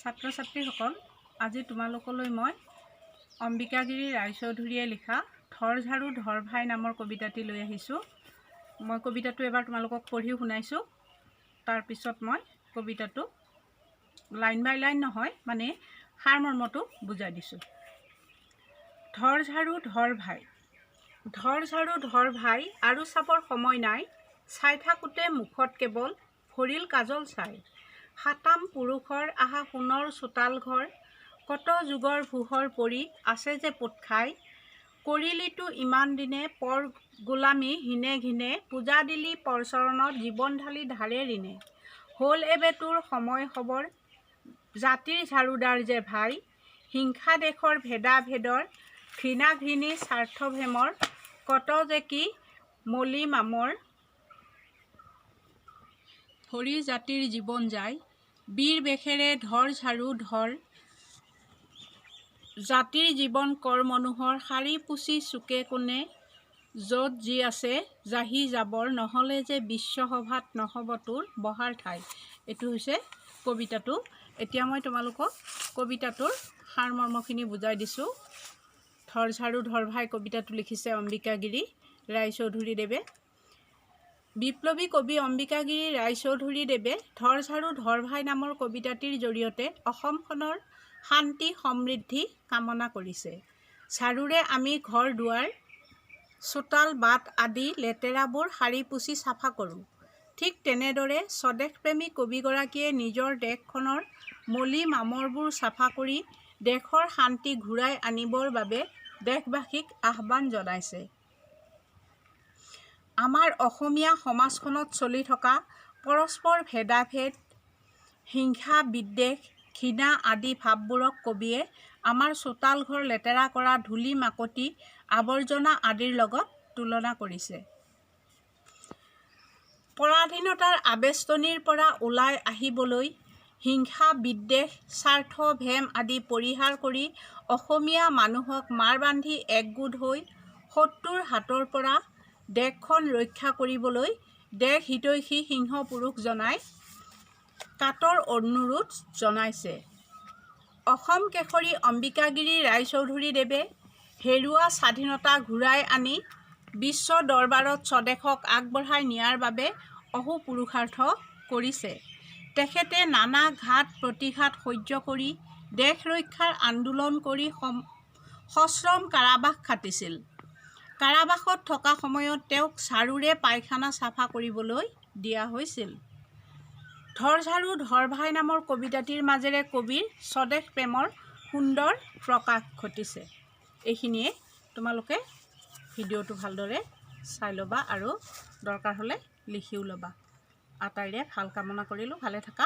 ছাত্ৰ ছাত্ৰীসকল, আজি তোমালোকলৈ মই অম্বিকাগিৰি ৰায়চৌধুৰীয়ে লিখা ধৰ ঝাৰু ধৰ ভাই নামৰ কবিতাটি লৈ আহিছোঁ। মই কবিতাটো এবাৰ তোমালোকক পঢ়ি শুনাইছোঁ। তাৰপিছত মই কবিতাটো লাইন বাই লাইন নহয়, মানে সাৰমৰ্মটো বুজাই দিছোঁ। ধৰ ঝাৰু ধৰ ভাই, ধৰ ঝাৰু ধৰ ভাই, আৰু চাবৰ সময় নাই, চাই থাকোঁতে মুখত কেৱল ভৰিল কাজল চাই। সাতাম পুৰুষৰ আহা সোণৰ চোতাল ঘৰ, কত যুগৰ ভোহৰ পৰি আছে যে পোত খাই। কৰিলিতো ইমান দিনে পৰ গোলামী হিনে ঘিনে, পূজা দিলি পৰচৰণত জীৱন ঢালি ধাৰে ঋণে। হ'ল এবে তোৰ সময় খবৰ, জাতিৰ ঝাৰুদাৰ যে ভাই, হিংসা দেশৰ ভেদা ভেদৰ, ঘৃণা ঘৃণী স্বাৰ্থভেমৰ, কত যে কি মলি মামৰ। হৰি জাতিৰ জীৱন যায়, বীৰ বেশেৰে ধৰ ঝাৰু ধৰ, জাতিৰ জীৱন কৰ মনোহৰ, সাৰি পুচি চুকে কোণে, য'ত যি আছে জাহি যাবৰ, নহ'লে যে বিশ্বসভাত নহ'ব তোৰ বহাৰ ঠাই। এইটো হৈছে কবিতাটো। এতিয়া মই তোমালোকক কবিতাটোৰ সাৰমৰ্মখিনি বুজাই দিছোঁ। ধৰ ঝাৰু ধৰ ভাই কবিতাটো লিখিছে অম্বিকাগিৰি ৰায়চৌধুৰীদেৱে। বিপ্লৱী কবি অম্বিকাগিৰি ৰায়চৌধুৰীদেৱে ধৰ ঝাৰু ধৰ ভাই নামৰ কবিতাটিৰ জৰিয়তে অসমখনৰ শান্তি সমৃদ্ধি কামনা কৰিছে। ঝাৰুৰে আমি ঘৰ দুৱাৰ, চোতাল বাট আদি লেতেৰাবোৰ সাৰি পুচি চাফা কৰোঁ। ঠিক তেনেদৰে স্বদেশপ্ৰেমী কবিগৰাকীয়ে নিজৰ দেশখনৰ মলি মামৰবোৰ চাফা কৰি দেশৰ শান্তি ঘূৰাই আনিবৰ বাবে দেশবাসীক আহ্বান জনাইছে। আমাৰ অসমীয়া সমাজখনত চলি থকা পৰস্পৰ ভেদাভেদ, হিংসা বিদ্বেষ, ঘৃণা আদি ভাৱবোৰক কবিয়ে আমাৰ চোতাল ঘৰ লেতেৰা কৰা ধূলি মাকতি আৱৰ্জনা আদিৰ লগত তুলনা কৰিছে। পৰাধীনতাৰ আবেষ্টনীৰ পৰা ওলাই আহিবলৈ হিংসা বিদ্বেষ স্বাৰ্থ ভেম আদি পৰিহাৰ কৰি অসমীয়া মানুহক মাৰ বান্ধি একগোট হৈ শত্ৰুৰ হাতৰ পৰা দেশখন ৰক্ষা কৰিবলৈ দেশ হিতৈষী সিংহ পুৰুষ জনাই কাতৰ অনুৰোধ জনাইছে। অসম কেশৰী অম্বিকাগিৰি ৰায়চৌধুৰীদেৱে হেৰুৱা স্বাধীনতা ঘূৰাই আনি বিশ্ব দৰবাৰত স্বদেশক আগবঢ়াই নিয়াৰ বাবে অহোপুৰুষাৰ্থ কৰিছে। তেখেতে নানা ঘাত প্ৰতিঘাত সহ্য কৰি দেশ ৰক্ষাৰ আন্দোলন কৰি সশ্ৰম কাৰাবাস খাটিছিল। কাৰাবাসত থকা সময়ত তেওঁক ঝাৰুৰে পায়খানা চাফা কৰিবলৈ দিয়া হৈছিল। ধৰ ঝাৰু ধৰ ভাই নামৰ কবিতাটিৰ মাজেৰে কবিৰ স্বদেশ প্ৰেমৰ সুন্দৰ প্ৰকাশ ঘটিছে। এইখিনিয়ে, তোমালোকে ভিডিঅ'টো ভালদৰে চাই ল'বা আৰু দৰকাৰ হ'লে লিখিও ল'বা। আটাইৰে ভাল কামনা কৰিলোঁ। ভালে থাকা।